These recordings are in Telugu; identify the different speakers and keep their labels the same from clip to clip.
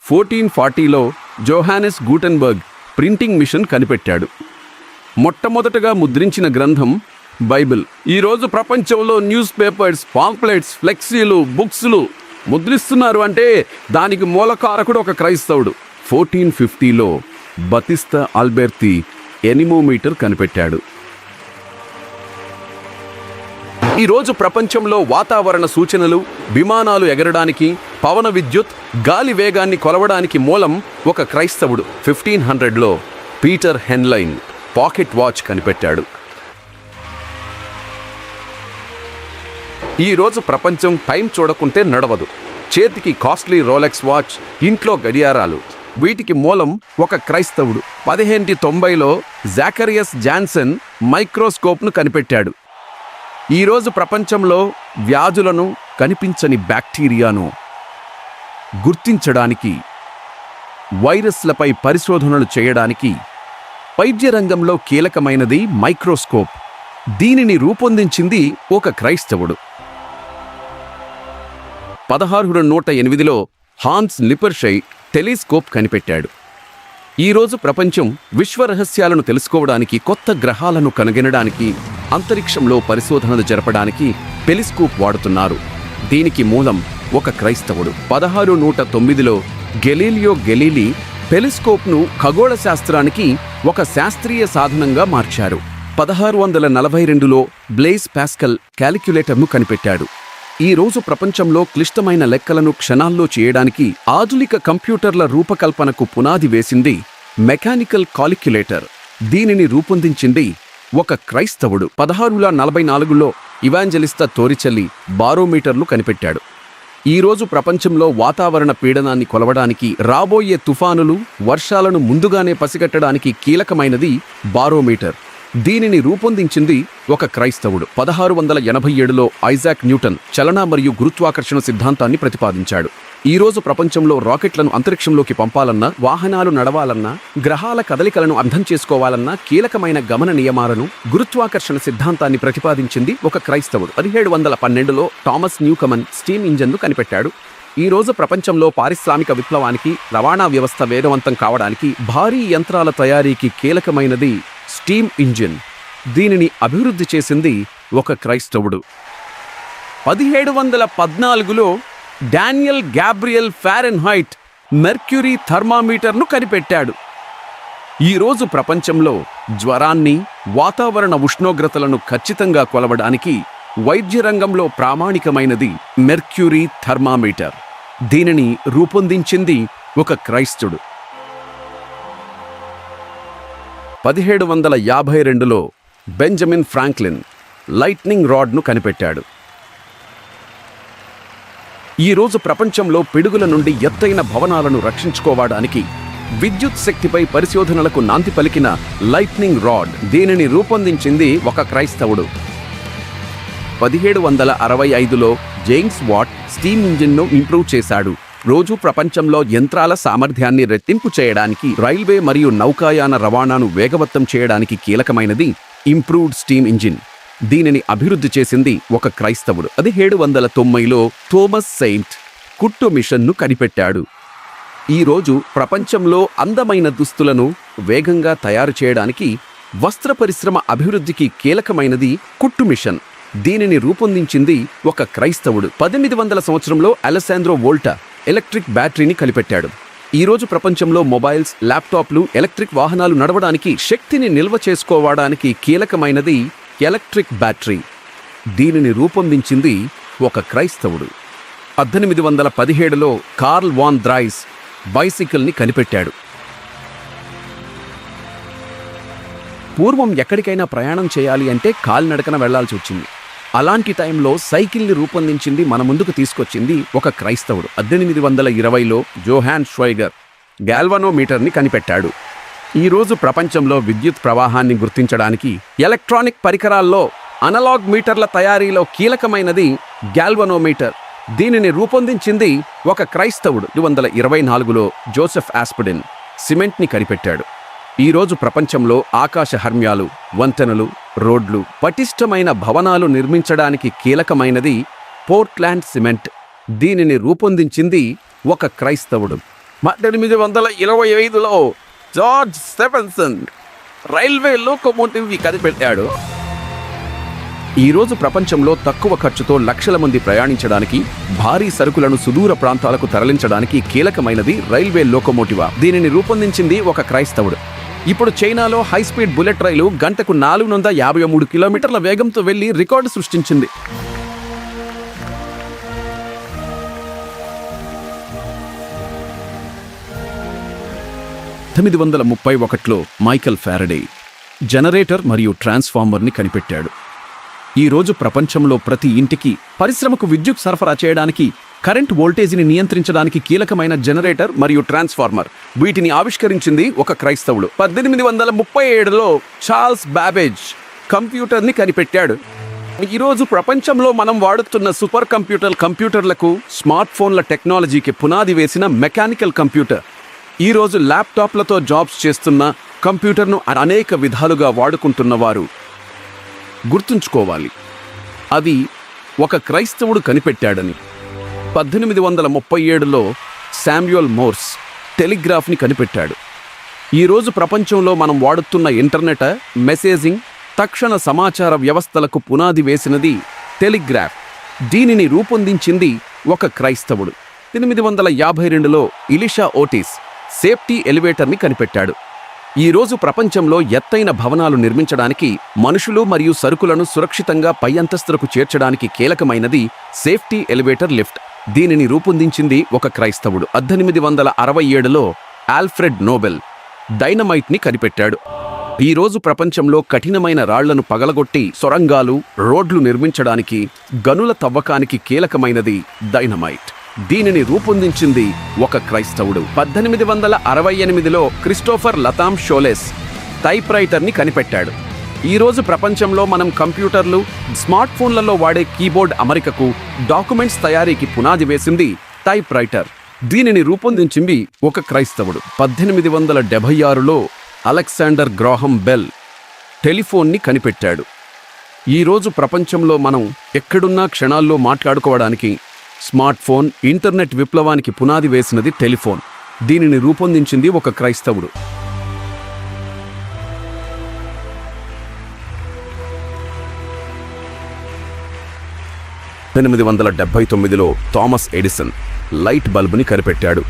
Speaker 1: 1440లో జోహానెస్ గూటెన్బర్గ్ ప్రింటింగ్ మిషన్ కనిపెట్టాడు. మొట్టమొదటగా ముద్రించిన గ్రంథం బైబిల్. ఈరోజు ప్రపంచంలో న్యూస్ పేపర్స్, పాంప్లెట్స్, ఫ్లెక్సీలు, బుక్స్లు ముద్రిస్తున్నారు అంటే దానికి మూలకారకుడు ఒక క్రైస్తవుడు. 1450లో బతిస్తా ఆల్బెర్తి ఎనిమోమీటర్ కనిపెట్టాడు. ఈరోజు ప్రపంచంలో వాతావరణ సూచనలు, విమానాలు ఎగరడానికి, పవన విద్యుత్, గాలి వేగాన్ని కొలవడానికి మూలం ఒక క్రైస్తవుడు. 1500లో పీటర్ హెన్లైన్ పాకెట్ వాచ్ కనిపెట్టాడు. ఈరోజు ప్రపంచం టైం చూడకుంటే నడవదు. చేతికి కాస్ట్లీ రోలెక్స్ వాచ్, ఇంట్లో గడియారాలు, వీటికి మూలం ఒక క్రైస్తవుడు. 1590లో జాకరియస్ జాన్సన్ మైక్రోస్కోప్ను కనిపెట్టాడు. ఈరోజు ప్రపంచంలో వ్యాధులను, కనిపించని బ్యాక్టీరియాను గుర్తించడానికి, వైరస్లపై పరిశోధనలు చేయడానికి వైద్య రంగంలో కీలకమైనది మైక్రోస్కోప్. దీనిని రూపొందించింది ఒక క్రైస్తవుడు. 1608లో హాన్స్ లిపర్షై టెలిస్కోప్ కనిపెట్టాడు. ఈరోజు ప్రపంచం విశ్వరహస్యాలను తెలుసుకోవడానికి, కొత్త గ్రహాలను కనుగొనడానికి, అంతరిక్షంలో పరిశోధనలు జరపడానికి టెలిస్కోప్ వాడుతున్నారు. దీనికి మూలం ఒక క్రైస్తవుడు. 1609లో గెలీలియో గెలీలీ టెలిస్కోప్ను ఖగోళ శాస్త్రానికి ఒక శాస్త్రీయ సాధనంగా మార్చారు. 1642లో బ్లేజ్ పాస్కల్ క్యాలిక్యులేటర్ను కనిపెట్టాడు. ఈరోజు ప్రపంచంలో క్లిష్టమైన లెక్కలను క్షణాల్లో చేయడానికి ఆధునిక కంప్యూటర్ల రూపకల్పనకు పునాది వేసింది మెకానికల్ కాలిక్యులేటర్. దీనిని రూపొందించింది ఒక క్రైస్తవుడు. 1644లో ఇవాంజలిస్తా తోరిచెల్లి బారోమీటర్లు కనిపెట్టాడు. ఈరోజు ప్రపంచంలో వాతావరణ పీడనాన్ని కొలవడానికి, రాబోయే తుఫానులు, వర్షాలను ముందుగానే పసిగట్టడానికి కీలకమైనది బారోమీటర్. దీనిని రూపొందించింది ఒక క్రైస్తవుడు. 1687లో ఐజాక్ న్యూటన్ చలన మరియు గురుత్వాకర్షణ సిద్ధాంతాన్ని ప్రతిపాదించాడు. ఈరోజు ప్రపంచంలో రాకెట్లను అంతరిక్షంలోకి పంపాలన్నా, వాహనాలు నడవాలన్నా, గ్రహాల కదలికలను అర్థం చేసుకోవాలన్నా కీలకమైన గమన నియమాలను, గురుత్వాకర్షణ సిద్ధాంతాన్ని ప్రతిపాదించింది ఒక క్రైస్తవుడు. 1712లో థామస్ న్యూకమన్ స్టీమ్ ఇంజన్ను కనిపెట్టాడు. ఈరోజు ప్రపంచంలో పారిశ్రామిక విప్లవానికి, రవాణా వ్యవస్థ వేగవంతం కావడానికి, భారీ యంత్రాల తయారీకి కీలకమైనది స్టీమ్ ఇంజిన్. దీనిని అభివృద్ధి చేసింది ఒక క్రైస్తవుడు. 1714లో డానియల్ గ్యాబ్రియల్ ఫారెన్హైట్ మెర్క్యూరీ థర్మామీటర్ను కనిపెట్టాడు. ఈరోజు ప్రపంచంలో జ్వరాన్ని, వాతావరణ ఉష్ణోగ్రతలను ఖచ్చితంగా కొలవడానికి వైద్య రంగంలో ప్రామాణికమైనది మెర్క్యూరీ థర్మామీటర్. దీనిని రూపొందించింది ఒక క్రైస్తవుడు. 1752లో బెంజమిన్ ఫ్రాంక్లిన్ లైట్నింగ్ రాడ్ను కనిపెట్టాడు. ఈరోజు ప్రపంచంలో పిడుగుల నుండి ఎత్తైన భవనాలను రక్షించుకోవడానికి విద్యుత్ శక్తిపై పరిశోధనలకు నాంది పలికిన లైట్నింగ్ రాడ్. దీనిని రూపొందించింది ఒక క్రైస్తవుడు. 1765లో జేమ్స్ వాట్ స్టీమ్ ఇంజిన్ను ఇంప్రూవ్ చేశాడు. రోజు ప్రపంచంలో యంత్రాల సామర్థ్యాన్ని రెట్టింపు చేయడానికి, రైల్వే మరియు నౌకాయాన రవాణాను వేగవంతం చేయడానికి కీలకమైనది ఇంప్రూవ్డ్ స్టీమ్ ఇంజిన్. దీనిని అభివృద్ధి చేసింది ఒక క్రైస్తవుడు. 1790లో థోమస్ సెయింట్ కుట్టు మిషన్ను కనిపెట్టాడు. ఈరోజు ప్రపంచంలో అందమైన దుస్తులను వేగంగా తయారు చేయడానికి, వస్త్ర పరిశ్రమ అభివృద్ధికి కీలకమైనది కుట్టు మిషన్. దీనిని రూపొందించింది ఒక క్రైస్తవుడు. 1800 సంవత్సరంలో అలెసాండ్రో వోల్టా ఎలక్ట్రిక్ బ్యాటరీని కనిపెట్టాడు. ఈరోజు ప్రపంచంలో మొబైల్స్, ల్యాప్టాప్లు, ఎలక్ట్రిక్ వాహనాలు నడవడానికి, శక్తిని నిల్వ చేసుకోవడానికి కీలకమైనది ఎలక్ట్రిక్ బ్యాటరీ. దీనిని రూపొందించింది ఒక క్రైస్తవుడు. 1817లో కార్ల్ వాన్ డ్రైస్ బైసికల్ని కనిపెట్టాడు. పూర్వం ఎక్కడికైనా ప్రయాణం చేయాలి అంటే కాలినడకన వెళ్లాల్సి వచ్చింది. అలాంటి టైంలో సైకిల్ని రూపొందించింది, మన ముందుకు తీసుకొచ్చింది ఒక క్రైస్తవుడు. 1820లో జోహాన్ ష్వైగర్ గాల్వనోమీటర్ని కనిపెట్టాడు. ఈరోజు ప్రపంచంలో విద్యుత్ ప్రవాహాన్ని గుర్తించడానికి, ఎలక్ట్రానిక్ పరికరాల్లో అనలాగ్ మీటర్ల తయారీలో కీలకమైనది గాల్వనోమీటర్. దీనిని రూపొందించింది ఒక క్రైస్తవుడు. 1924లో జోసెఫ్ ఆస్పిడిన్ సిమెంట్ని కనిపెట్టాడు. ఈరోజు ప్రపంచంలో ఆకాశ హర్మ్యాలు, వంతెనలు, రోడ్లు, పటిష్టమైన భవనాలు నిర్మించడానికి కీలకమైనది పోర్ట్లాండ్ సిమెంట్. దీనిని రూపొందించింది ఒక క్రైస్తవుడు. 1825లో జార్జ్ స్టెఫెన్సన్ రైల్వే లోకోమోటివ్ కనిపెట్టాడు. ఈరోజు ప్రపంచంలో తక్కువ ఖర్చుతో లక్షల మంది ప్రయాణించడానికి, భారీ సరుకులను సుదూర ప్రాంతాలకు తరలించడానికి కీలకమైనది రైల్వే లోకోమోటివా. దీనిని రూపొందించింది ఒక క్రైస్తవుడు. ఇప్పుడు చైనాలో హైస్పీడ్ బుల్లెట్ రైలు గంటకు 453 కిలోమీటర్ల వేగంతో వెళ్లి రికార్డు సృష్టించింది. 1831లో మైకెల్ ఫారడే జనరేటర్ మరియు ట్రాన్స్ఫార్మర్ని కనిపెట్టాడు. ఈ రోజు ప్రపంచంలో ప్రతి ఇంటికి, పరిశ్రమకు విద్యుత్ సరఫరా చేయడానికి, కరెంట్ వోల్టేజీని నియంత్రించడానికి కీలకమైన జనరేటర్ మరియు ట్రాన్స్ఫార్మర్, వీటిని ఆవిష్కరించింది ఒక క్రైస్తవుడు. 1837లో చార్ల్స్ బాబేజ్ కంప్యూటర్ని కనిపెట్టాడు. ఈరోజు ప్రపంచంలో మనం వాడుతున్న సూపర్ కంప్యూటర్లకు, స్మార్ట్ ఫోన్ల టెక్నాలజీకి పునాది వేసిన మెకానికల్ కంప్యూటర్. ఈరోజు ల్యాప్టాప్లతో జాబ్స్ చేస్తున్న కంప్యూటర్ను అనేక విధాలుగా వాడుకుంటున్నవారు గుర్తుంచుకోవాలి, అది ఒక క్రైస్తవుడు కనిపెట్టాడని. 1837లో శామ్యూయల్ మోర్స్ టెలిగ్రాఫ్ని కనిపెట్టాడు. ఈరోజు ప్రపంచంలో మనం వాడుతున్న ఇంటర్నెట్, మెసేజింగ్, తక్షణ సమాచార వ్యవస్థలకు పునాది వేసినది టెలిగ్రాఫ్. దీనిని రూపొందించింది ఒక క్రైస్తవుడు. 1852లో ఇలిషా ఓటిస్ సేఫ్టీ ఎలివేటర్ని కనిపెట్టాడు. ఈరోజు ప్రపంచంలో ఎత్తైన భవనాలు నిర్మించడానికి, మనుషులు మరియు సరుకులను సురక్షితంగా పై అంతస్తులకు చేర్చడానికి కీలకమైనది సేఫ్టీ ఎలివేటర్ లిఫ్ట్. దీనిని రూపొందించింది ఒక క్రైస్తవుడు. 1867లో ఆల్ఫ్రెడ్ నోబెల్ డైనమైట్ని కనిపెట్టాడు. ఈరోజు ప్రపంచంలో కఠినమైన రాళ్లను పగలగొట్టి సొరంగాలు, రోడ్లు నిర్మించడానికి, గనుల తవ్వకానికి కీలకమైనది డైనమైట్. దీనిని రూపొందించింది ఒక క్రైస్తవుడు. 1868లో క్రిస్టోఫర్ లతామ్ షోలెస్ టైప్ రైటర్ని కనిపెట్టాడు. ఈరోజు ప్రపంచంలో మనం కంప్యూటర్లు, స్మార్ట్ ఫోన్లలో వాడే కీబోర్డ్ అమరికకు, డాక్యుమెంట్స్ తయారీకి పునాది వేసింది టైప్ రైటర్. దీనిని రూపొందించింది ఒక క్రైస్తవుడు. 1876లో అలెగ్జాండర్ గ్రాహం బెల్ టెలిఫోన్ని కనిపెట్టాడు. ఈరోజు ప్రపంచంలో మనం ఎక్కడున్నా క్షణాల్లో మాట్లాడుకోవడానికి స్మార్ట్ ఫోన్, ఇంటర్నెట్ విప్లవానికి పునాది వేసినది టెలిఫోన్. దీనిని రూపొందించింది ఒక క్రైస్తవుడు. 1879లో థామస్ ఎడిసన్ లైట్ బల్బుని కనిపెట్టాడు.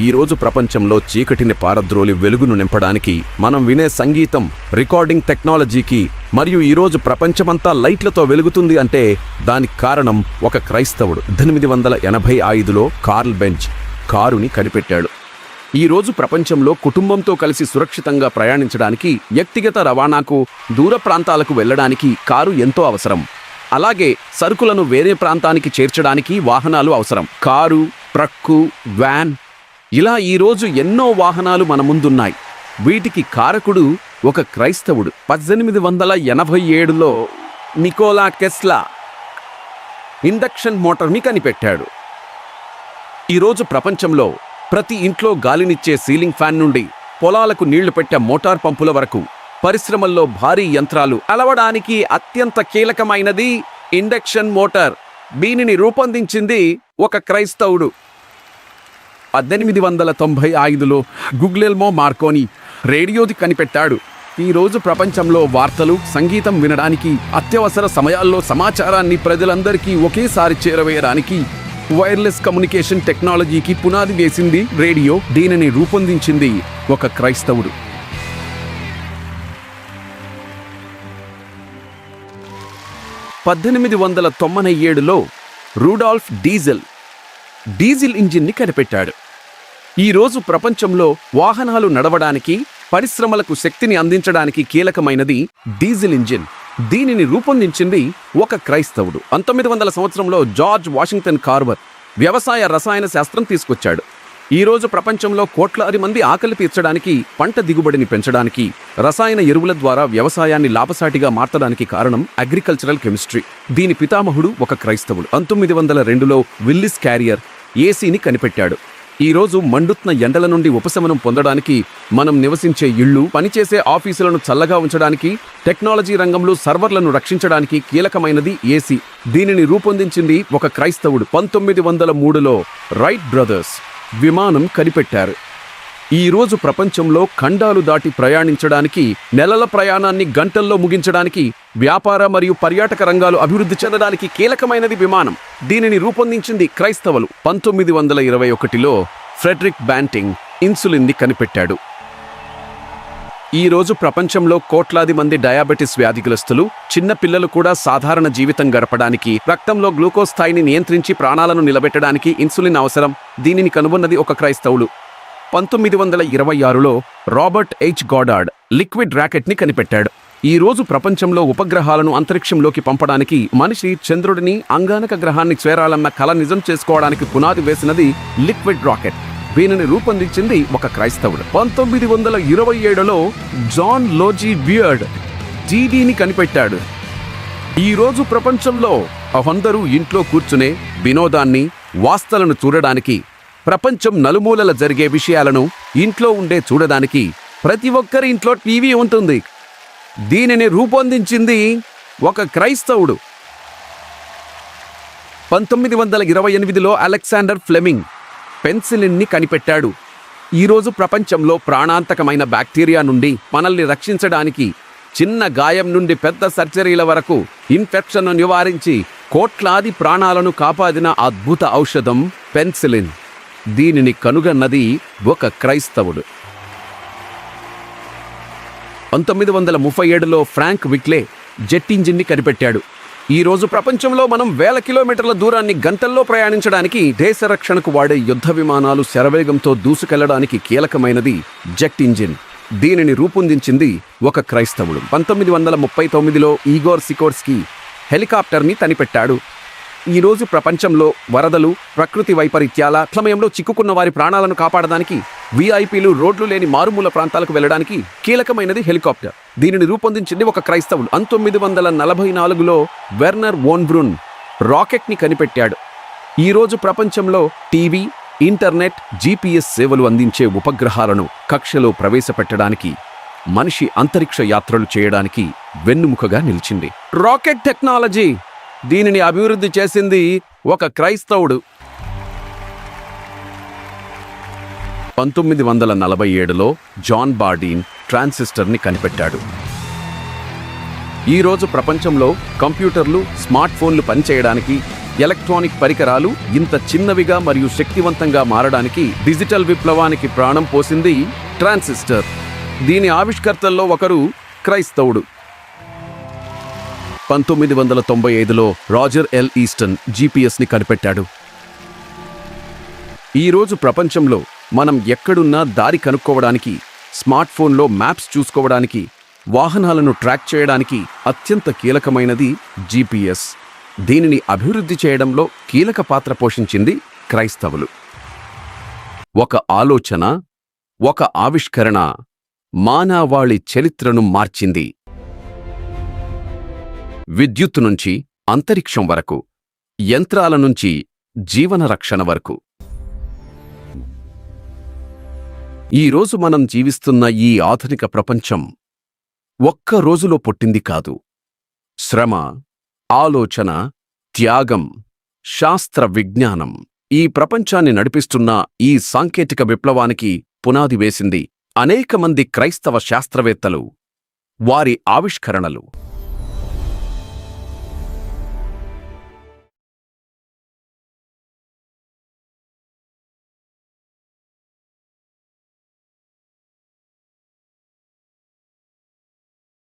Speaker 1: ఈరోజు ప్రపంచంలో చీకటిని పారద్రోలి వెలుగును నింపడానికి మనం వినే సంగీతం, రికార్డింగ్ టెక్నాలజీకి, మరియు ఈరోజు ప్రపంచమంతా లైట్లతో వెలుగుతుంది అంటే దానికి కారణం ఒక క్రైస్తవుడు. 1885లో కార్ల్ బెంజ్ కారుని కనిపెట్టాడు. ఈరోజు ప్రపంచంలో కుటుంబంతో కలిసి సురక్షితంగా ప్రయాణించడానికి, వ్యక్తిగత రవాణాకు, దూర ప్రాంతాలకు వెళ్ళడానికి కారు ఎంతో అవసరం. అలాగే సరుకులను వేరే ప్రాంతానికి చేర్చడానికి వాహనాలు అవసరం. కారు, ట్రక్కు, వ్యాన్, ఇలా ఈరోజు ఎన్నో వాహనాలు మన ముందున్నాయి. వీటికి కారకుడు ఒక క్రైస్తవుడు. 1887లో నికోలా టెస్లా ఇండక్షన్ మోటార్ని కనిపెట్టాడు. ఈరోజు ప్రపంచంలో ప్రతి ఇంట్లో గాలినిచ్చే సీలింగ్ ఫ్యాన్ నుండి పొలాలకు నీళ్లు పెట్టే మోటార్ పంపుల వరకు, పరిశ్రమల్లో భారీ యంత్రాలు అలవడానికి అత్యంత కీలకమైనది ఇండక్షన్ మోటార్. దీనిని రూపొందించింది ఒక క్రైస్తవుడు. 1895లో గుగ్లెల్మో మార్కోని రేడియోది కనిపెట్టాడు. ఈరోజు ప్రపంచంలో వార్తలు, సంగీతం వినడానికి, అత్యవసర సమయాల్లో సమాచారాన్ని ప్రజలందరికీ ఒకేసారి చేరవేయడానికి వైర్లెస్ కమ్యూనికేషన్ టెక్నాలజీకి పునాది వేసింది రేడియో. దీనిని రూపొందించింది ఒక క్రైస్తవుడు. 1897లో రూడాల్ఫ్ డీజిల్ ఇంజిన్ని కనిపెట్టాడు. ఈరోజు ప్రపంచంలో వాహనాలు నడవడానికి, పరిశ్రమలకు శక్తిని అందించడానికి కీలకమైనది డీజిల్ ఇంజిన్. దీనిని రూపొందించింది ఒక క్రైస్తవుడు. 1900 సంవత్సరంలో జార్జ్ వాషింగ్టన్ కార్వర్ వ్యవసాయ రసాయన శాస్త్రం తీసుకొచ్చాడు. ఈరోజు ప్రపంచంలో కోట్లాది మంది ఆకలి తీర్చడానికి, పంట దిగుబడిని పెంచడానికి, రసాయన ఎరువుల ద్వారా వ్యవసాయాన్ని లాభసాటిగా మార్చడానికి కారణం అగ్రికల్చరల్ కెమిస్ట్రీ. దీని పితామహుడు ఒక క్రైస్తవుడు. 1902లో విల్లిస్ క్యారియర్ ఏసీని కనిపెట్టాడు. ఈరోజు మండుతున్న ఎండల నుండి ఉపశమనం పొందడానికి, మనం నివసించే ఇళ్ళు, పనిచేసే ఆఫీసులను చల్లగా ఉంచడానికి, టెక్నాలజీ రంగంలో సర్వర్లను రక్షించడానికి కీలకమైనది ఏసీ. దీనిని రూపొందించింది ఒక క్రైస్తవుడు. 1903లో రైట్ బ్రదర్స్ విమానం కనిపెట్టారు. ఈ రోజు ప్రపంచంలో ఖండాలు దాటి ప్రయాణించడానికి, నెలల ప్రయాణాన్ని గంటల్లో ముగించడానికి, వ్యాపార మరియు పర్యాటక రంగాలు అభివృద్ధి చెందడానికి కీలకమైనది విమానం. దీనిని రూపొందించింది క్రైస్తవులు. 1921లో ఫ్రెడరిక్ బ్యాంటింగ్ ఇన్సులిన్ని కనిపెట్టాడు. ఈ రోజు ప్రపంచంలో కోట్లాది మంది డయాబెటిస్ వ్యాధిగ్రస్తులు, చిన్న పిల్లలు కూడా సాధారణ జీవితం గడపడానికి, రక్తంలో గ్లూకోజ్ స్థాయిని నియంత్రించి ప్రాణాలను నిలబెట్టడానికి ఇన్సులిన్ అవసరం. దీనిని కనుగొన్నది ఒక క్రైస్తవులు. 1926లో రాబర్ట్ హెచ్ గాడార్డ్ లిక్విడ్ రాకెట్ని కనిపెట్టాడు. ఈ రోజు ప్రపంచంలో ఉపగ్రహాలను అంతరిక్షంలోకి పంపడానికి, మనిషి చంద్రుడిని, అంగారక గ్రహాన్ని చేరాలన్న కల నిజం చేసుకోవడానికి పునాది వేసినది లిక్విడ్ రాకెట్. దీనిని రూపొందించింది ఒక క్రైస్తవుడు. 1927లో జాన్ లోజీ బియర్డ్ టీడీని కనిపెట్టాడు. ఈ రోజు ప్రపంచంలో అందరూ ఇంట్లో కూర్చునే వినోదాన్ని, వార్తలను చూడడానికి, ప్రపంచం నలుమూలల జరిగే విషయాలను ఇంట్లో ఉండే చూడడానికి ప్రతి ఒక్కరి ఇంట్లో టీవీ ఉంటుంది. దీనిని రూపొందించింది ఒక క్రైస్తవుడు. 1928లో అలెగ్జాండర్ ఫ్లెమింగ్ పెన్సిలిన్ని కనిపెట్టాడు. ఈరోజు ప్రపంచంలో ప్రాణాంతకమైన బ్యాక్టీరియా నుండి మనల్ని రక్షించడానికి, చిన్న గాయం నుండి పెద్ద సర్జరీల వరకు ఇన్ఫెక్షన్ను నివారించి కోట్లాది ప్రాణాలను కాపాడిన అద్భుత ఔషధం పెన్సిలిన్. దీనిని కనుగొన్నది ఒక క్రైస్తవుడు. 1937లో ఫ్రాంక్ విక్లే జెట్ ఇంజిన్ని కనిపెట్టాడు. ఈ రోజు ప్రపంచంలో మనం వేల కిలోమీటర్ల దూరాన్ని గంటల్లో ప్రయాణించడానికి, దేశ రక్షణకు వాడే యుద్ధ విమానాలు శరవేగంతో దూసుకెళ్లడానికి కీలకమైనది జెట్ ఇంజిన్. దీనిని రూపొందించింది ఒక క్రైస్తవుడు. 1939లో ఈగోర్ సికోర్స్కీ హెలికాప్టర్ని కనిపెట్టాడు. ఈ రోజు ప్రపంచంలో వరదలు, ప్రకృతి వైపరీత్యాల సమయంలో చిక్కుకున్న వారి ప్రాణాలను కాపాడడానికి, విఐపీలు రోడ్లు లేని మారుమూల ప్రాంతాలకు వెళ్లడానికి కీలకమైనది హెలికాప్టర్. దీనిని రూపొందించింది ఒక క్రైస్తవుడు. 1944లో వెర్నర్ వోన్ బ్రూన్ రాకెట్ని కనిపెట్టాడు. ఈ రోజు ప్రపంచంలో టీవీ, ఇంటర్నెట్, జీపీఎస్ సేవలు అందించే ఉపగ్రహాలను కక్షలో ప్రవేశపెట్టడానికి, మనిషి అంతరిక్ష యాత్రలు చేయడానికి వెన్నుముకగా నిలిచింది రాకెట్ టెక్నాలజీ. దీనిని అభివృద్ధి చేసింది ఒక క్రైస్తవుడు. 1947లో జాన్ బార్డీన్ ట్రాన్సిస్టర్ని కనిపెట్టాడు. ఈరోజు ప్రపంచంలో కంప్యూటర్లు, స్మార్ట్ ఫోన్లు పనిచేయడానికి, ఎలక్ట్రానిక్ పరికరాలు ఇంత చిన్నవిగా మరియు శక్తివంతంగా మారడానికి డిజిటల్ విప్లవానికి ప్రాణం పోసింది ట్రాన్సిస్టర్. దీని ఆవిష్కర్తల్లో ఒకరు క్రైస్తవుడు. 1995లో రాజర్ ఎల్ ఈస్టన్ జీపీఎస్ని కనిపెట్టాడు. ఈరోజు ప్రపంచంలో మనం ఎక్కడున్నా దారి కనుక్కోవడానికి, స్మార్ట్ ఫోన్లో మ్యాప్స్ చూసుకోవడానికి, వాహనాలను ట్రాక్ చేయడానికి అత్యంత కీలకమైనది జీపీఎస్. దీనిని అభివృద్ధి చేయడంలో కీలక పాత్ర పోషించింది క్రైస్తవులు. ఒక ఆలోచన, ఒక ఆవిష్కరణ మానవాళి చరిత్రను మార్చింది. విద్యుత్తు నుంచి అంతరిక్షం వరకు, యంత్రాల నుంచి జీవన రక్షణ వరకు. ఈరోజు మనం జీవిస్తున్న ఈ ఆధునిక ప్రపంచం ఒక్క రోజులో పుట్టింది కాదు. శ్రమ, ఆలోచన, త్యాగం, శాస్త్ర విజ్ఞానం ఈ ప్రపంచాన్ని నడిపిస్తున్న ఈ సాంకేతిక విప్లవానికి పునాది వేసింది అనేక మంది క్రైస్తవ శాస్త్రవేత్తలు, వారి ఆవిష్కరణలు.